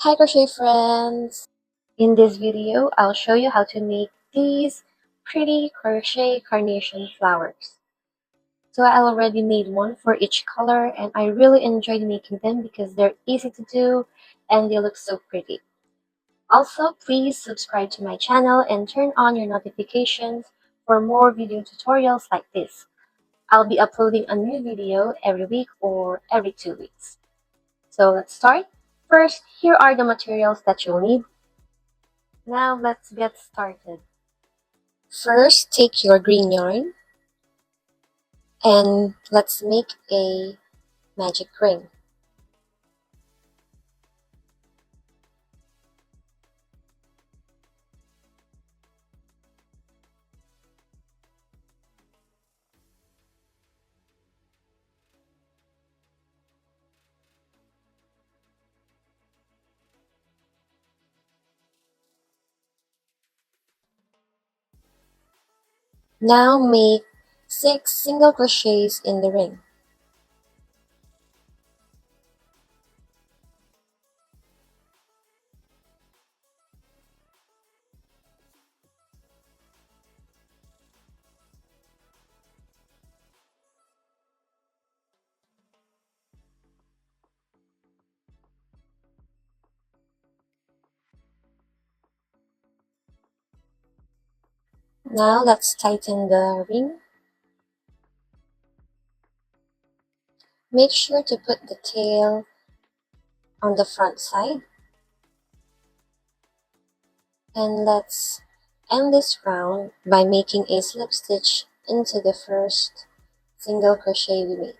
Hi crochet friends! In this video, I'll show you how to make these pretty crochet carnation flowers. So I already made one for each color and I really enjoyed making them because they're easy to do and they look so pretty. Also, please subscribe to my channel and turn on your notifications for more video tutorials like this. I'll be uploading a new video every week or every 2 weeks. So let's start. First, here are the materials that you'll need. Now let's get started. First, take your green yarn and let's make a magic ring. Now make 6 single crochets in the ring. Now let's tighten the ring. Make sure to put the tail on the front side. And let's end this round by making a slip stitch into the first single crochet we made.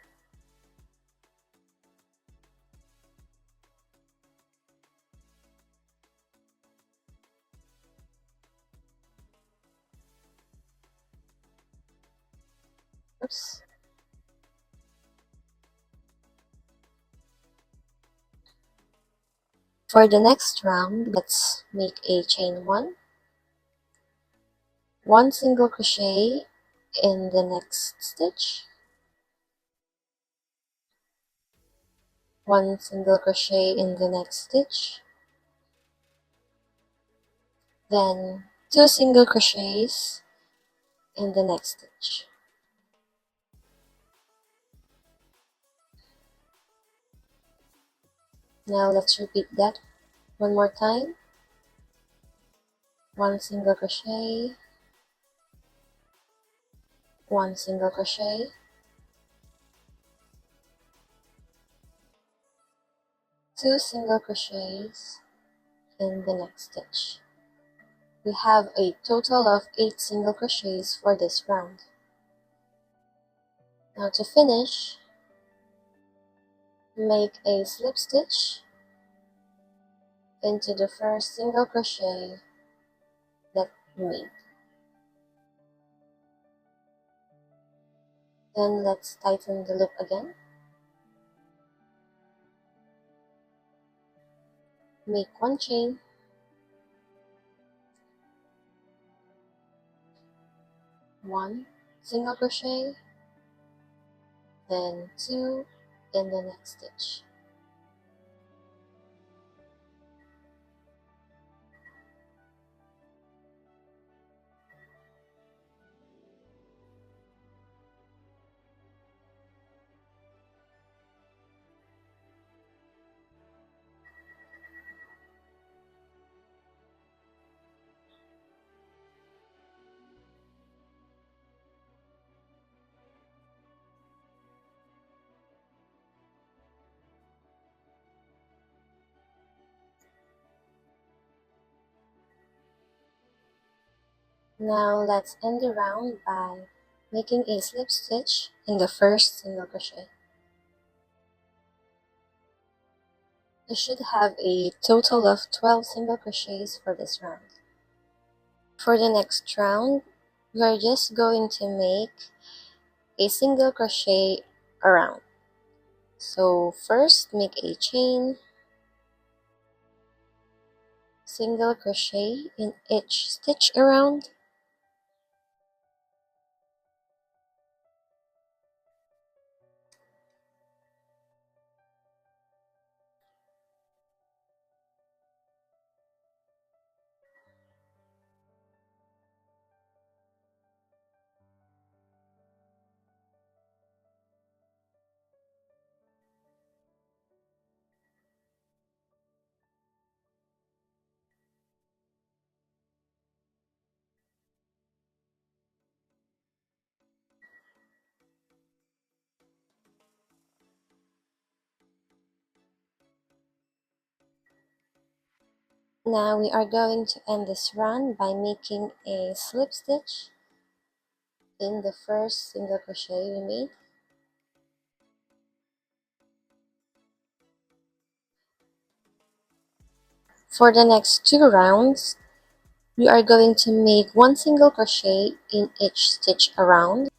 Oops. For the next round, let's make a chain 1 single crochet in the next stitch, 1 single crochet in the next stitch, then 2 single crochets in the next stitch. Now let's repeat that one more time. 1 single crochet, 1 single crochet, 2 single crochets in the next stitch. We have a total of 8 single crochets for this round. Now to finish, make a slip stitch into the first single crochet that you made. Then let's tighten the loop again. Make 1 chain, 1 single crochet, then 2 in the next stitch. Now let's end the round by making a slip stitch in the first single crochet. You should have a total of 12 single crochets for this round. For the next round, we're just going to make a single crochet around. So first make a chain, single crochet in each stitch around, Now we are going to end this run by making a slip stitch in the first single crochet we made. For the next 2 rounds, we are going to make 1 single crochet in each stitch around.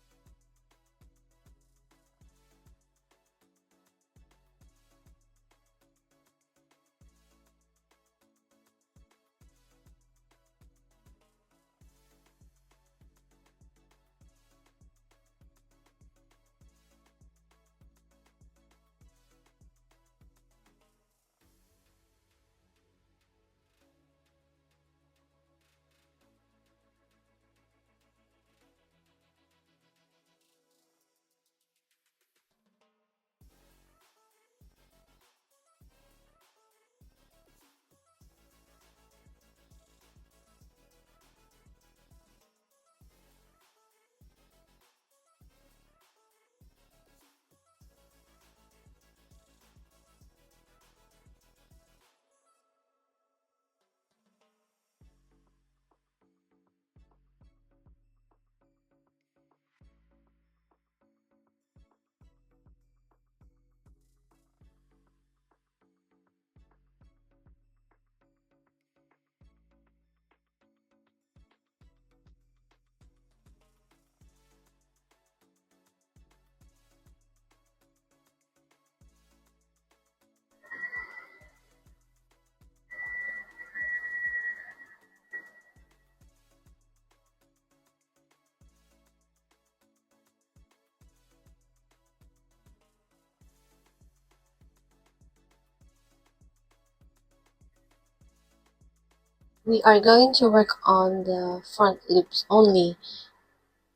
We are going to work on the front loops only.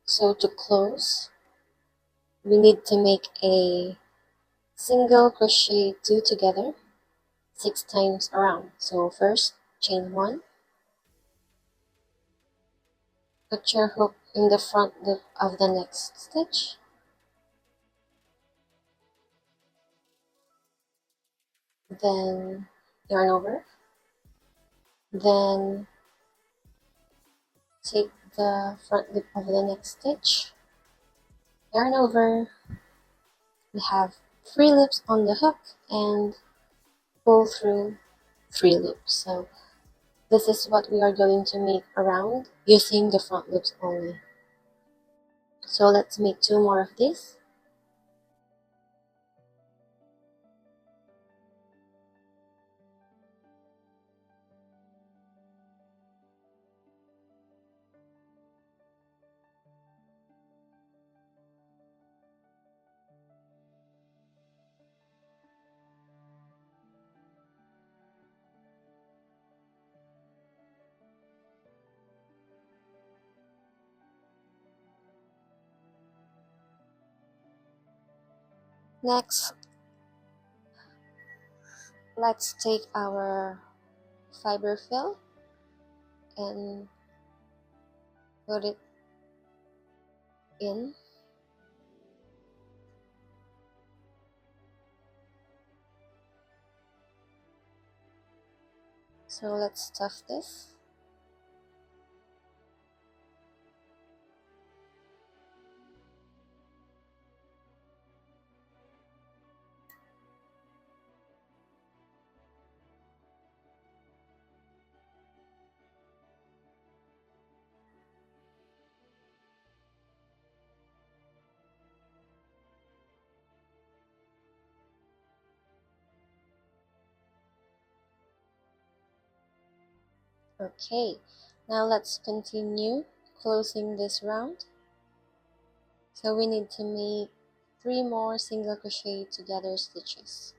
So to close, we need to make a single crochet 2 together 6 times around. So first, chain 1, put your hook in the front loop of the next stitch, then yarn over, then take the front loop of the next stitch, yarn over, we have 3 loops on the hook, and pull through 3 loops. So this is what we are going to make around using the front loops only. So let's make 2 more of this. Next, let's take our FIBERFILL and put it in. So let's stuff this. Okay, now let's continue closing this round. So we need to make 3 more single crochet together stitches.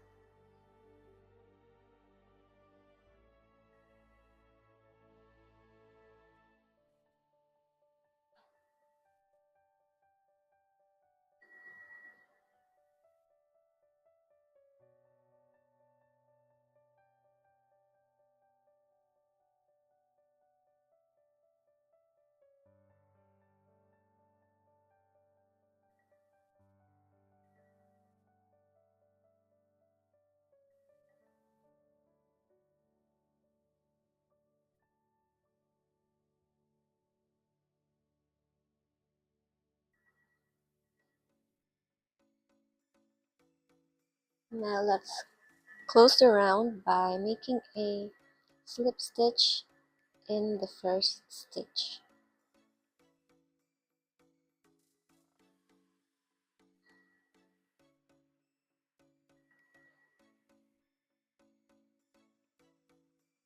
Now let's close the round by making a slip stitch in the first stitch.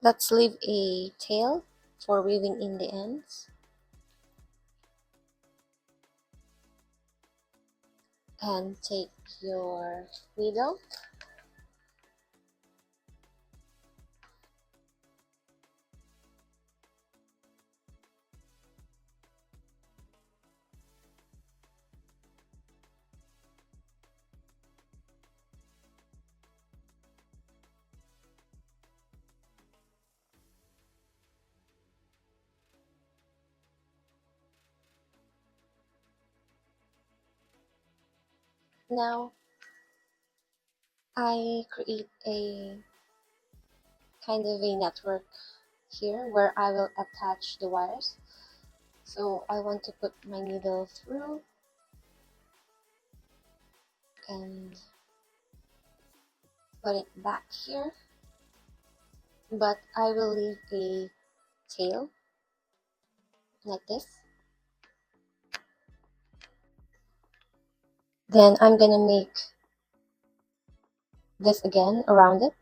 Let's leave a tail for weaving in the ends. And take your needle now. I create a kind of a network here where I will attach the wires. So I want to put my needle through and put it back here, but I will leave a tail like this. Then I'm gonna make this again around it.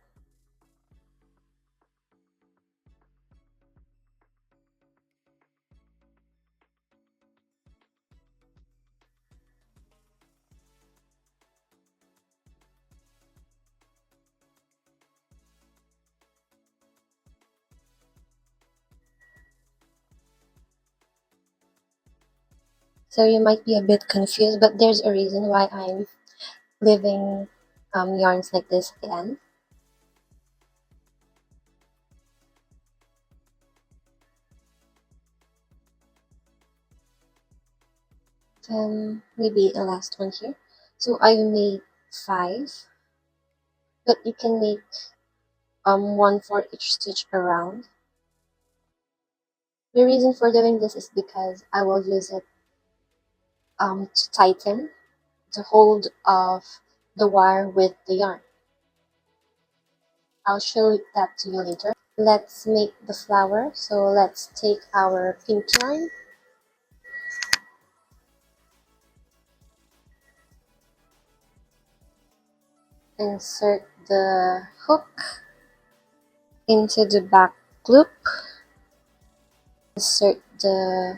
So you might be a bit confused, but there's a reason why I'm leaving yarns like this at the end. Then maybe a last one here. So I made 5, but you can make one for each stitch around. The reason for doing this is because I will use it to tighten the hold of the wire with the yarn. I'll show that to you later. Let's make the flower. So let's take our pink yarn, insert the hook into the back loop, insert the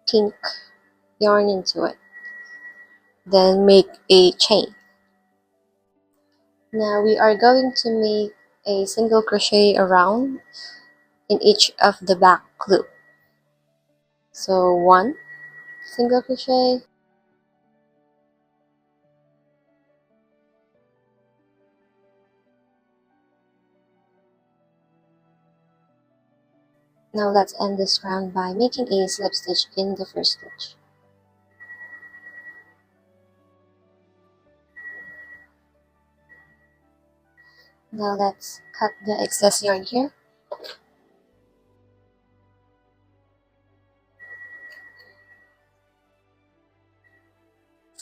pink yarn into it, then make a chain. Now we are going to make a single crochet around in each of the back loop. So 1 single crochet, now let's end this round by making a slip stitch in the first stitch. Now let's cut the excess yarn here.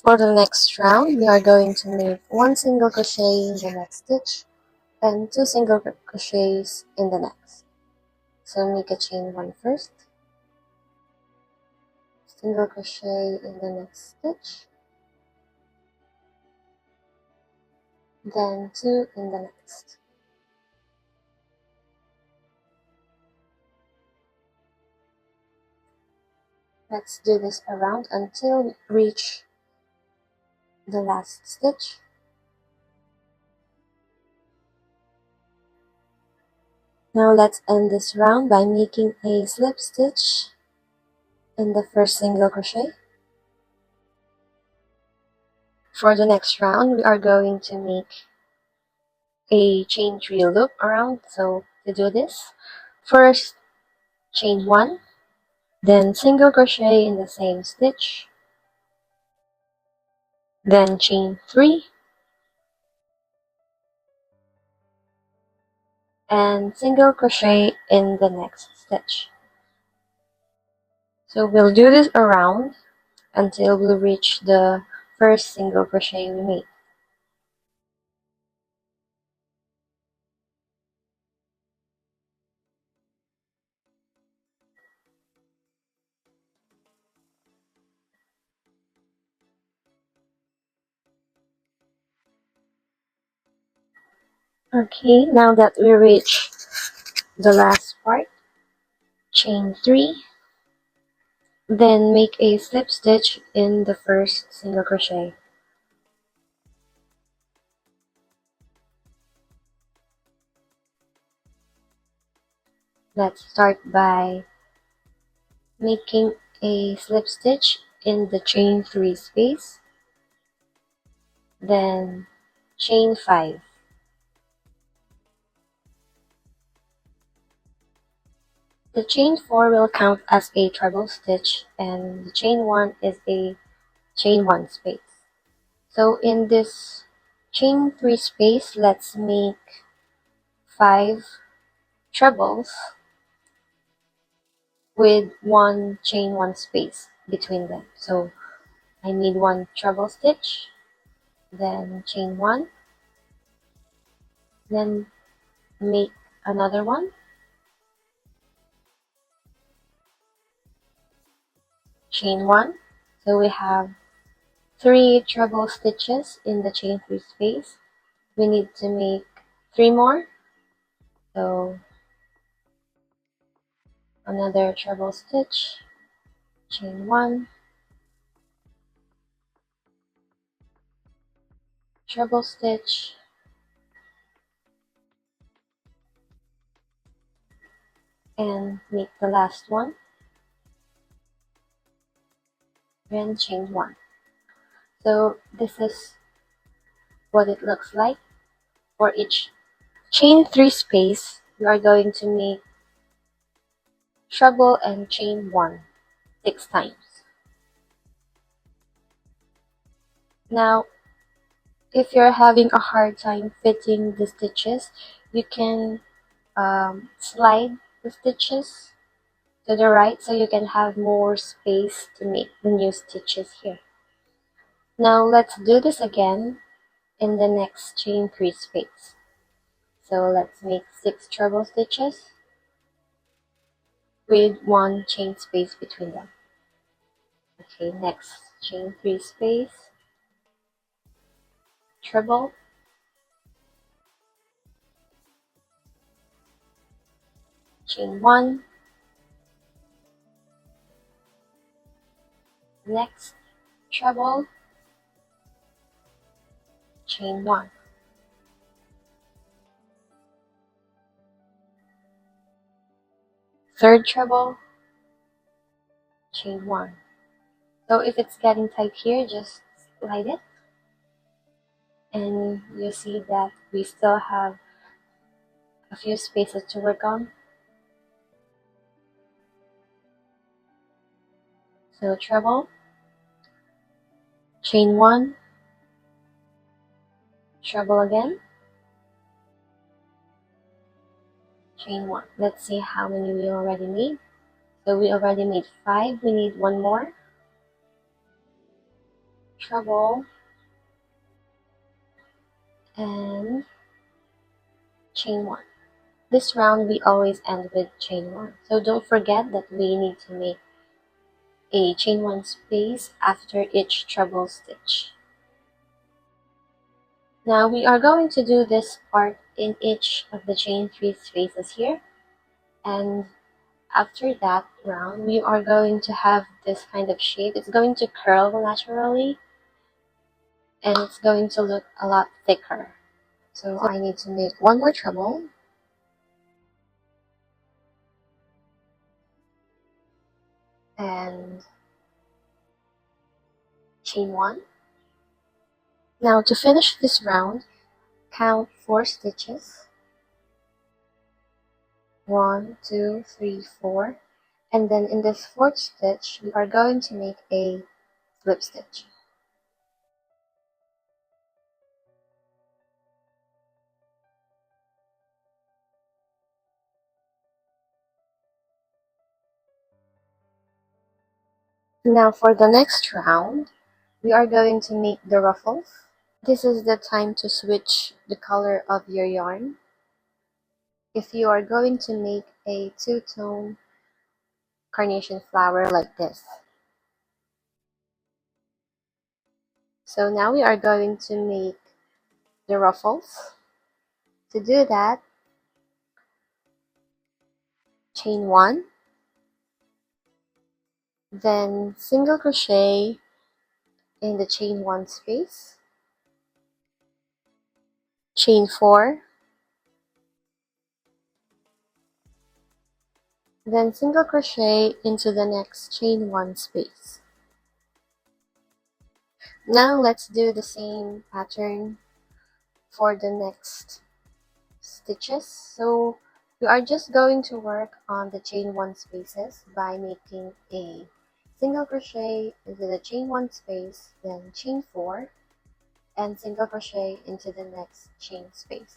For the next round, we are going to make 1 single crochet in the next stitch and 2 single crochets in the next. So make a chain 1 first, single crochet in the next stitch, then 2 in the next. Let's do this around until we reach the last stitch. Now let's end this round by making a slip stitch in the first single crochet. For the next round, we are going to make a chain 3 loop around. So to do this, first chain 1, then single crochet in the same stitch, then chain 3, and single crochet in the next stitch. So we'll do this around until we reach the first single crochet we made. Okay, now that we reach the last part, chain 3, then make a slip stitch in the first single crochet. Let's start by making a slip stitch in the chain 3 space, then chain 5. The chain 4 will count as a treble stitch, and the chain 1 is a chain 1 space. So in this chain 3 space, let's make 5 trebles with one chain 1 space between them. So I need one treble stitch, then chain 1, then make another one, chain 1. So we have 3 treble stitches in the chain 3 space. We need to make 3 more. So another treble stitch, chain 1, treble stitch, and make the last one, then chain 1. So this is what it looks like. For each chain 3 space, we are going to make treble and chain 1 6 times. Now, if you're having a hard time fitting the stitches, you can slide the stitches to the right so you can have more space to make the new stitches here. Now let's do this again in the next chain 3 space. So let's make 6 treble stitches with one chain space between them. Okay, next chain 3 space, treble, chain 1, next treble, chain 1, third treble, chain 1. So if it's getting tight here, just slide it, and you see that we still have a few spaces to work on. So treble, chain 1, treble again, chain 1. Let's see how many we already made. So we already made 5. We need one more. Treble and chain 1. This round we always end with chain 1. So don't forget that we need to make a chain 1 space after each treble stitch. Now we are going to do this part in each of the chain 3 spaces here, and after that round we are going to have this kind of shape. It's going to curl naturally and it's going to look a lot thicker. So I need to make one more treble and chain 1. Now to finish this round, count 4 stitches. 1, 2, 3, 4. And then in this 4th stitch, we are going to make a slip stitch. Now for the next round, we are going to make the ruffles. This is the time to switch the color of your yarn. If you are going to make a two-tone carnation flower like this. So now we are going to make the ruffles. To do that, chain 1, then single crochet in the chain 1 space, chain 4, then single crochet into the next chain 1 space. Now let's do the same pattern for the next stitches. So we are just going to work on the chain 1 spaces by making a single crochet into the chain 1 space, then chain 4, and single crochet into the next chain space.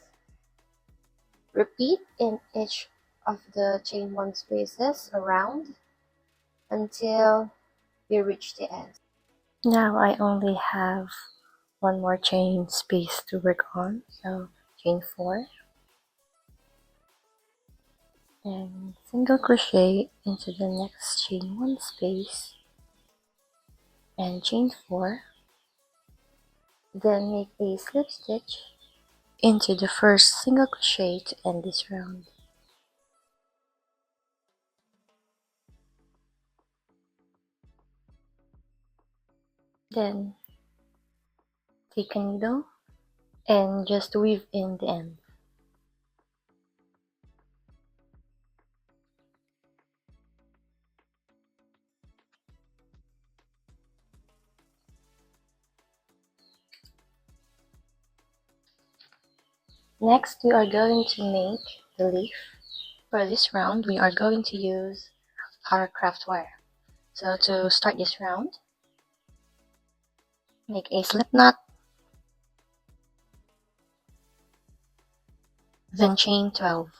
Repeat in each of the chain 1 spaces around until you reach the end. Now I only have one more chain space to work on, so chain 4 and single crochet into the next chain 1 space and chain 4, then make a slip stitch into the first single crochet to end this round. Then take a needle and just weave in the end. Next, we are going to make the leaf. For this round, we are going to use our craft wire. So to start this round, make a slip knot, then chain 12.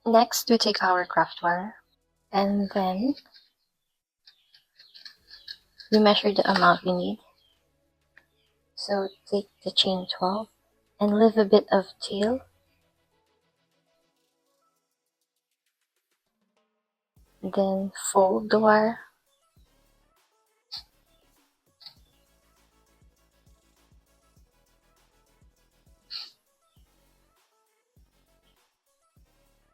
Next, we take our craft wire and then we measure the amount we need. So take the chain 12 and leave a bit of tail. Then fold the wire.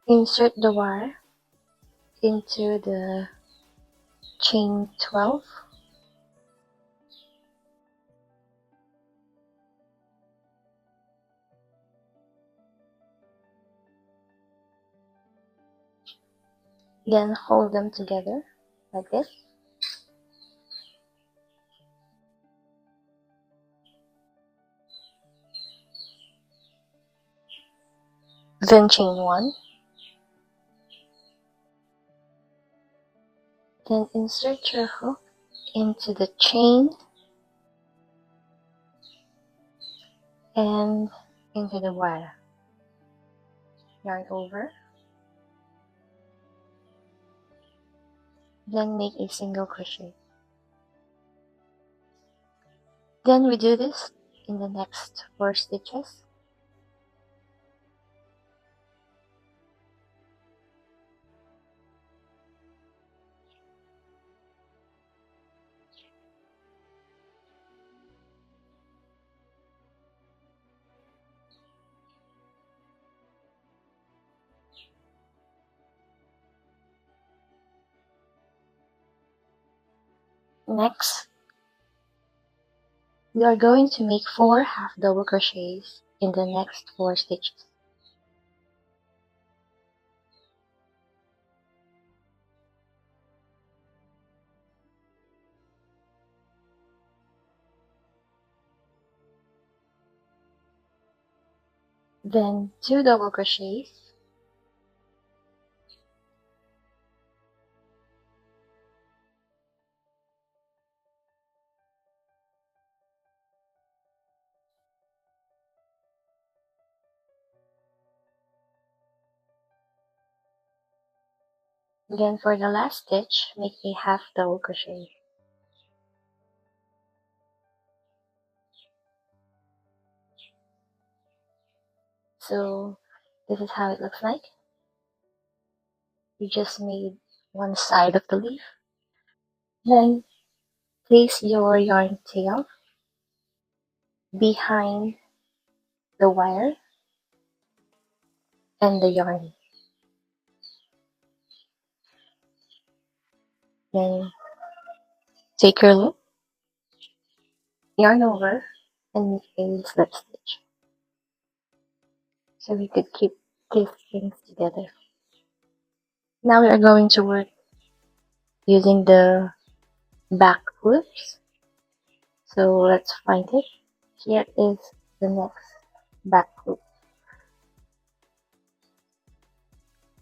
Insert the wire into the chain 12. Then hold them together like this. Then chain 1. Then insert your hook into the chain and into the wire. Yarn over. Then make a single crochet. Then we do this in the next 4 stitches. Next, we are going to make 4 half double crochets in the next 4 stitches. Then 2 double crochets, then for the last stitch, make a half double crochet. So this is how it looks like. You just made one side of the leaf. Then place your yarn tail behind the wire and the yarn. Then take your loop, yarn over, and make a slip stitch. So we could keep these things together. Now we are going to work using the back loops. So let's find it. Here is the next back loop.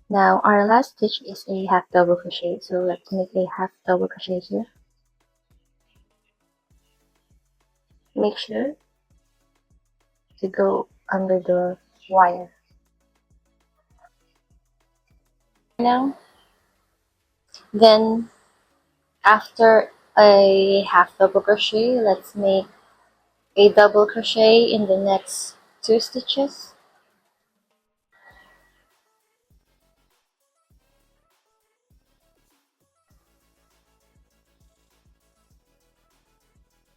Now our last stitch is a half double crochet, so let's make a half double crochet here. Make sure to go under the wire. Now, then after a half double crochet, let's make a double crochet in the next 2 stitches.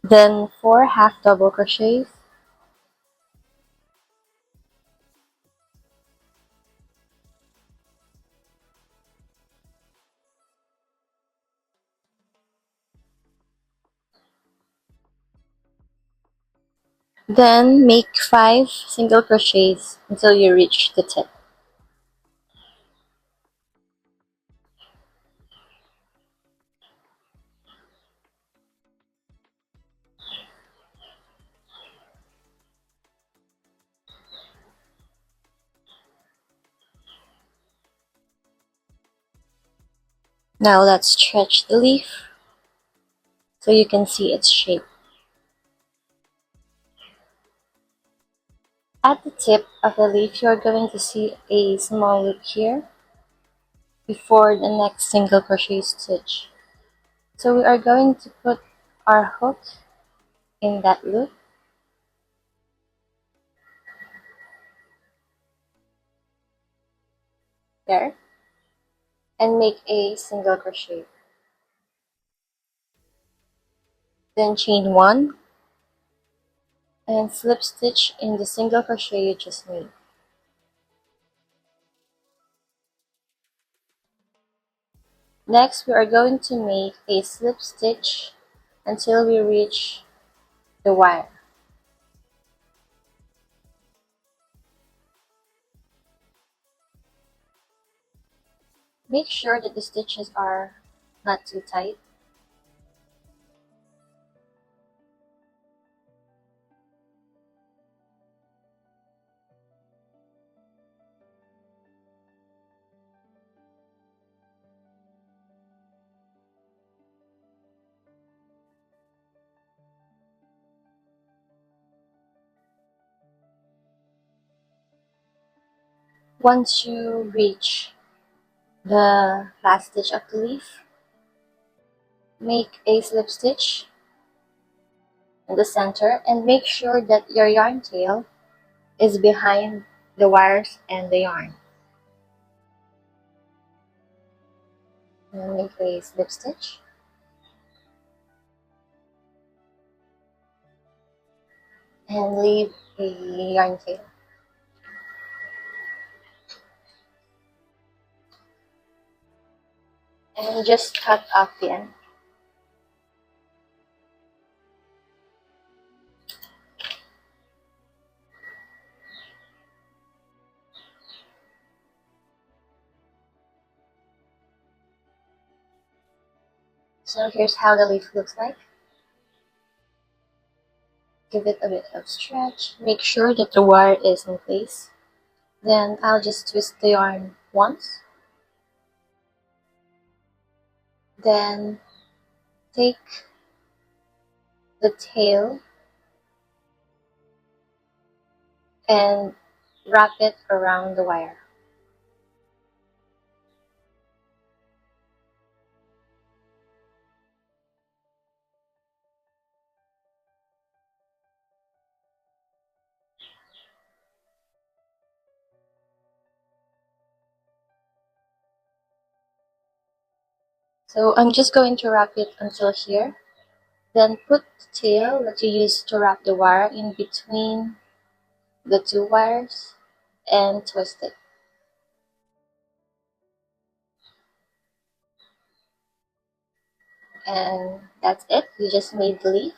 Then 4 half double crochets. Then make 5 single crochets until you reach the tip. Now let's stretch the leaf so you can see its shape. At the tip of the leaf, you're going to see a small loop here before the next single crochet stitch. So we are going to put our hook in that loop. There. And make a single crochet. Then chain 1 and slip stitch in the single crochet you just made. Next, we are going to make a slip stitch until we reach the wire. Make sure that the stitches are not too tight. Once you reach the last stitch of the leaf, make a slip stitch in the center and make sure that your yarn tail is behind the wires and the yarn. And make a slip stitch. And leave a yarn tail. And just cut off the end. So here's how the leaf looks like. Give it a bit of stretch. Make sure that the wire is in place. Then I'll just twist the yarn once. Then take the tail and wrap it around the wire. So I'm just going to wrap it until here. Then put the tail that you used to wrap the wire in between the two wires and twist it. And that's it. You just made the leaf.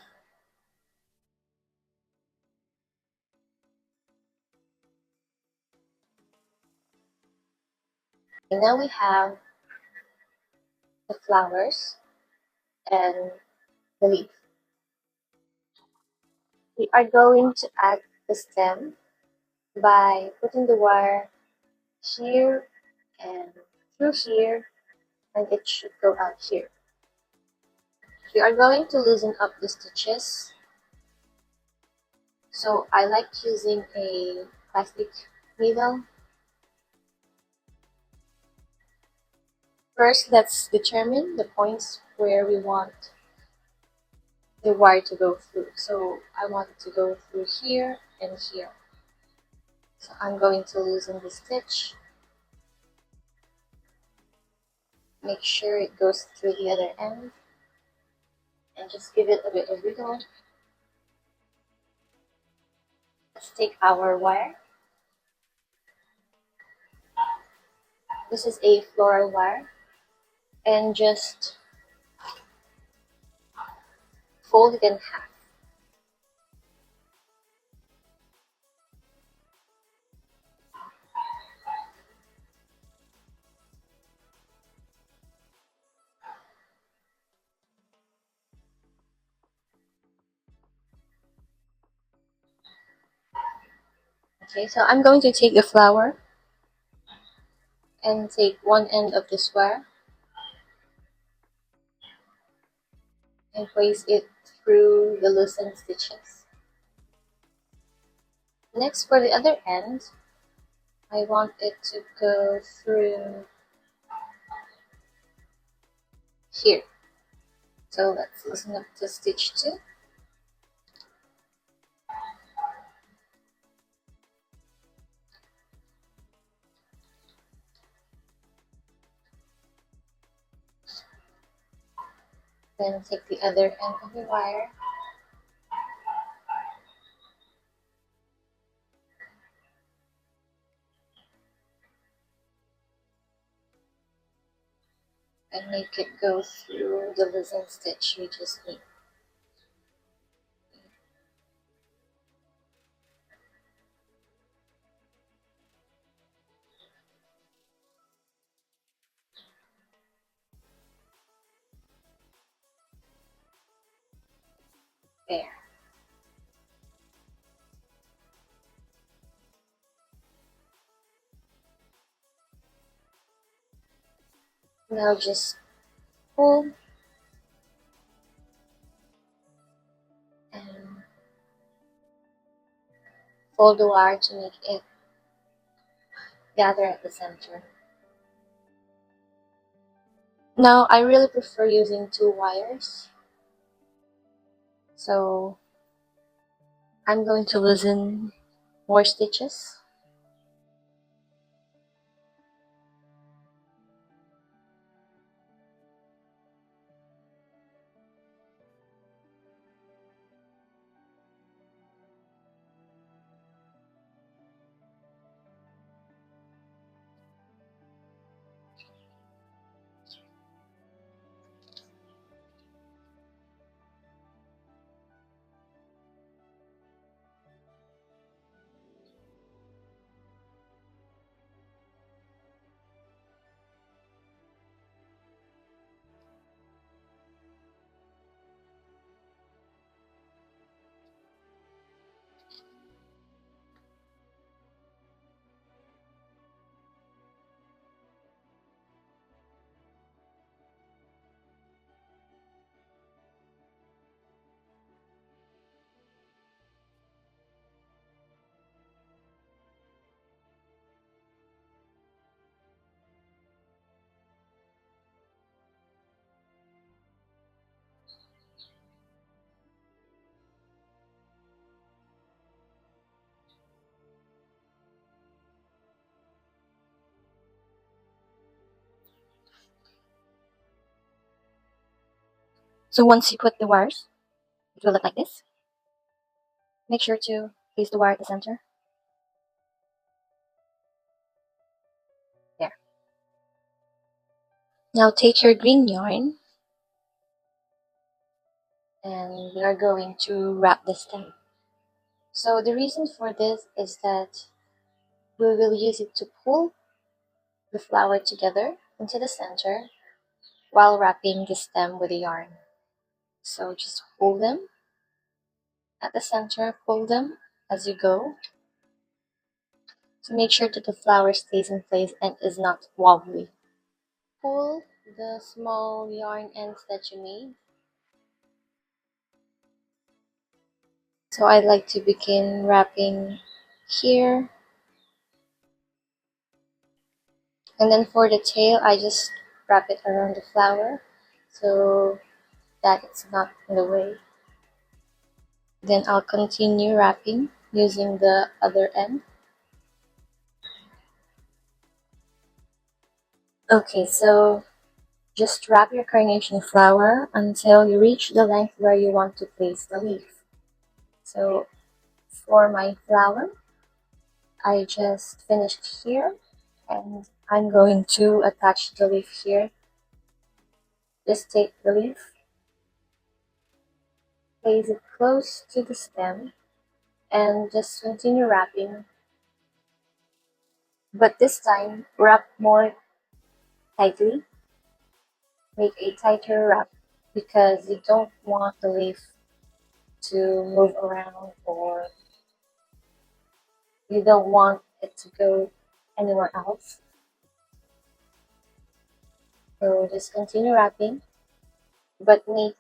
And now we have the flowers and the leaf. We are going to add the stem by putting the wire here and through here, and it should go out here. We are going to loosen up the stitches. So I like using a plastic needle. First, let's determine the points where we want the wire to go through. So I want it to go through here and here. So I'm going to loosen the stitch. Make sure it goes through the other end. And just give it a bit of wiggle. Let's take our wire. This is a floral wire. And just fold it in half. Okay, so I'm going to take the flower and take one end of this wire and place it through the loosened stitches. Next, for the other end, I want it to go through here. So let's loosen up the stitch 2. Then take the other end of the wire and make it go through the loosened stitch we just made. There. Now just pull and fold the wire to make it gather at the center. Now I really prefer using 2 wires. So I'm going to loosen more stitches. So once you put the wires, it will look like this. Make sure to place the wire at the center. There. Now take your green yarn and we are going to wrap the stem. So the reason for this is that we will use it to pull the flower together into the center while wrapping the stem with the yarn. So just hold them at the center, pull them as you go to make sure that the flower stays in place and is not wobbly. Pull the small yarn ends that you made. So I like to begin wrapping here. And then for the tail, I just wrap it around the flower so that it's not in the way. Then I'll continue wrapping using the other end. Okay, so just wrap your carnation flower until you reach the length where you want to place the leaf. So for my flower, I just finished here and I'm going to attach the leaf here. Just take the leaf, place it close to the stem, and just continue wrapping. But this time, wrap more tightly. Make a tighter wrap because you don't want the leaf to move around or you don't want it to go anywhere else. So just continue wrapping, but make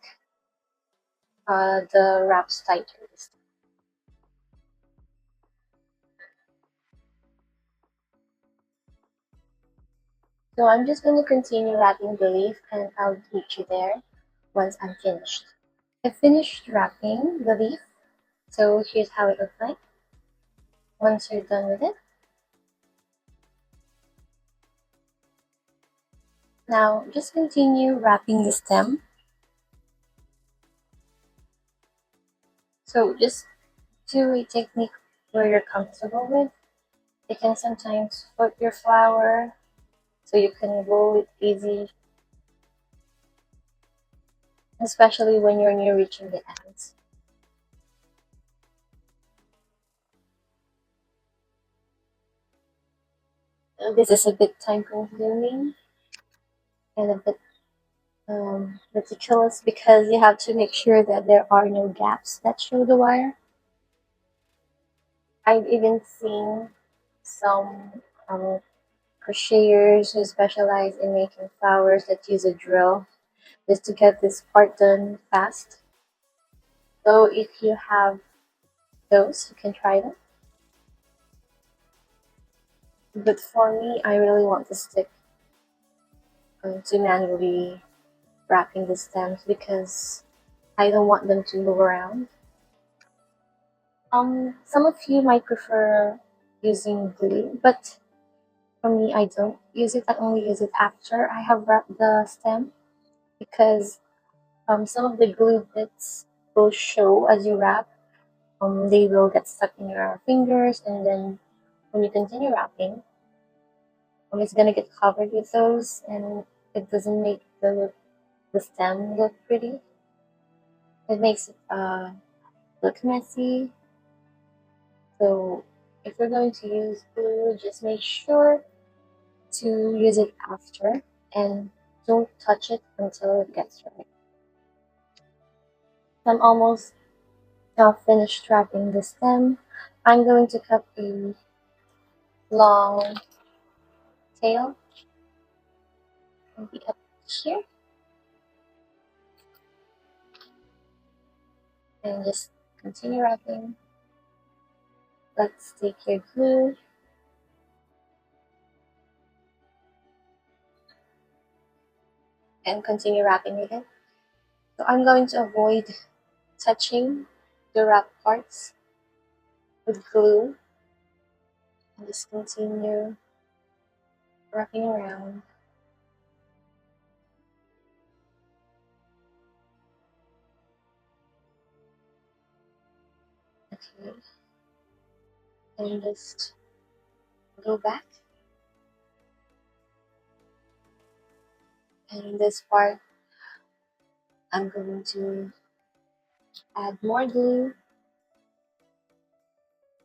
the wraps tighter. So I'm just going to continue wrapping the leaf and I'll meet you there once I'm finished. I finished wrapping the leaf, so here's how it looks like once you're done with it. Now just continue wrapping the stem. So just do a technique where you're comfortable with. You can sometimes flip your flower so you can roll it easy, especially when you're near reaching the ends. This is a bit time consuming and a bit meticulous because you have to make sure that there are no gaps that show the wire. I've even seen some crocheters who specialize in making flowers that use a drill just to get this part done fast. So if you have those, you can try them. But for me, I really want to stick to manually wrapping the stems because I don't want them to move around. Some of you might prefer using glue, but for me, I don't use it. I only use it after I have wrapped the stem because some of the glue bits will show as you wrap. They will get stuck in your fingers, and then when you continue wrapping, it's gonna get covered with those, and it doesn't make the stem look pretty. It makes it look messy. So if you're going to use glue, just make sure to use it after and don't touch it until it gets right. I'm almost finished wrapping the stem. I'm going to cut a long tail maybe up here and just continue wrapping. Let's take your glue and continue wrapping with it. So I'm going to avoid touching the wrap parts with glue and just continue wrapping around. and just go back. And this part, I'm going to add more glue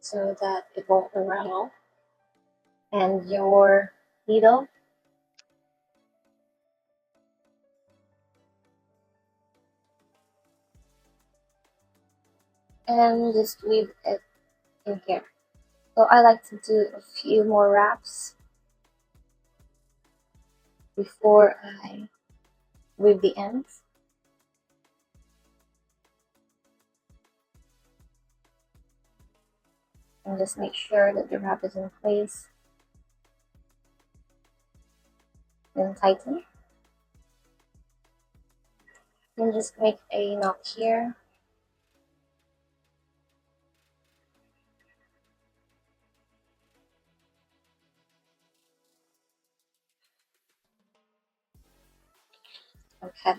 so that it won't unravel. And your needle, and just weave it in here. So I like to do a few more wraps before I weave the ends. And just make sure that the wrap is in place. Then tighten. Then just make a knot here. Okay.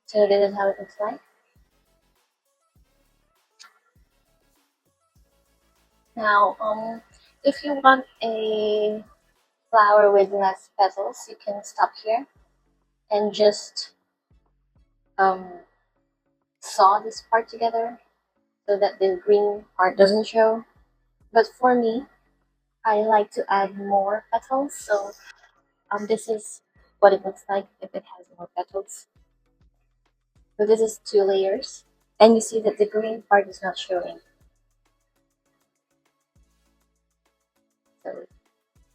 So this is how it looks like. Now, if you want a flower with less petals, you can stop here and just saw this part together so that the green part doesn't show. But for me, I like to add more petals, so this is what it looks like if it has more petals. So this is 2 layers, and you see that the green part is not showing. So you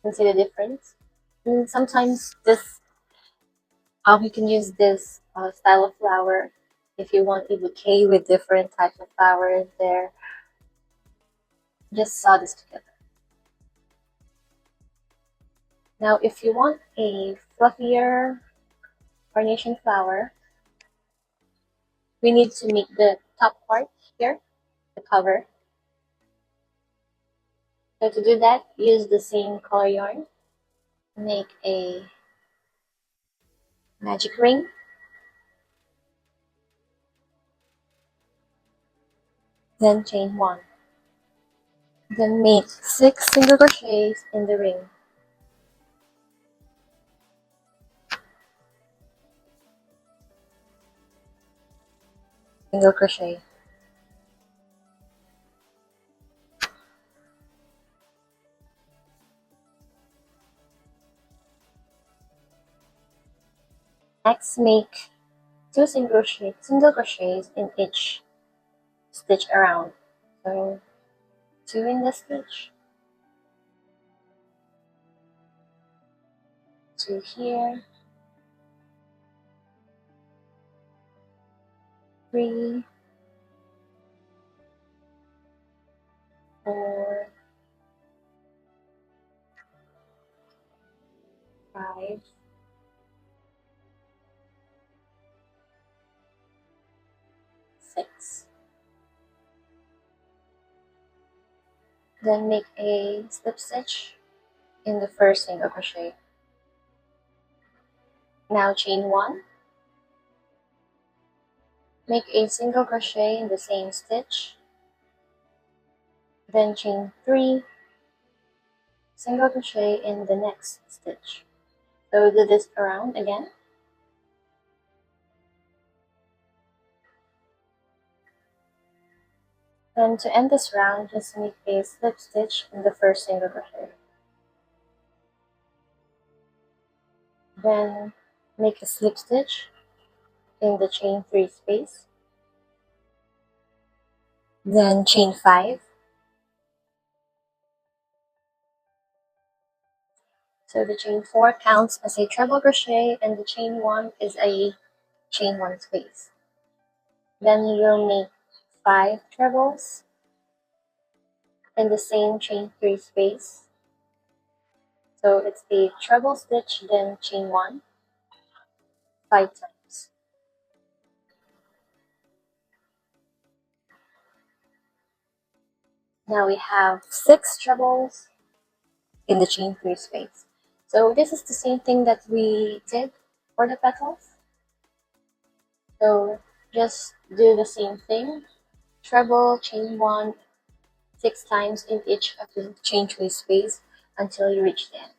can see the difference. And sometimes this you can use this style of flower if you want a bouquet with different types of flowers there. Just sew this together. Now, if you want a fluffier carnation flower, we need to make the top part here, the cover. So to do that, use the same color yarn. Make a magic ring. Then chain 1. Then make 6 single crochets in the ring. Single crochet. Next, make 2 single crochets in each stitch around. So 2 in the stitch, 2 here, 3, 4, 5, 6. Then make a slip stitch in the first single crochet. Now chain 1. Make a single crochet in the same stitch. Then chain 3, single crochet in the next stitch. So do this around again. Then to end this round, just make a slip stitch in the first single crochet. Then make a slip stitch in the chain 3 space. Then chain 5. So the chain 4 counts as a treble crochet and the chain 1 is a chain 1 space. Then you will make 5 trebles in the same chain 3 space. So it's a treble stitch, then chain 1 5 times. Now we have 6 trebles in the chain 3 space. So this is the same thing that we did for the petals. So just do the same thing. Treble, chain one, 6 times in each of the chain three space until you reach the end.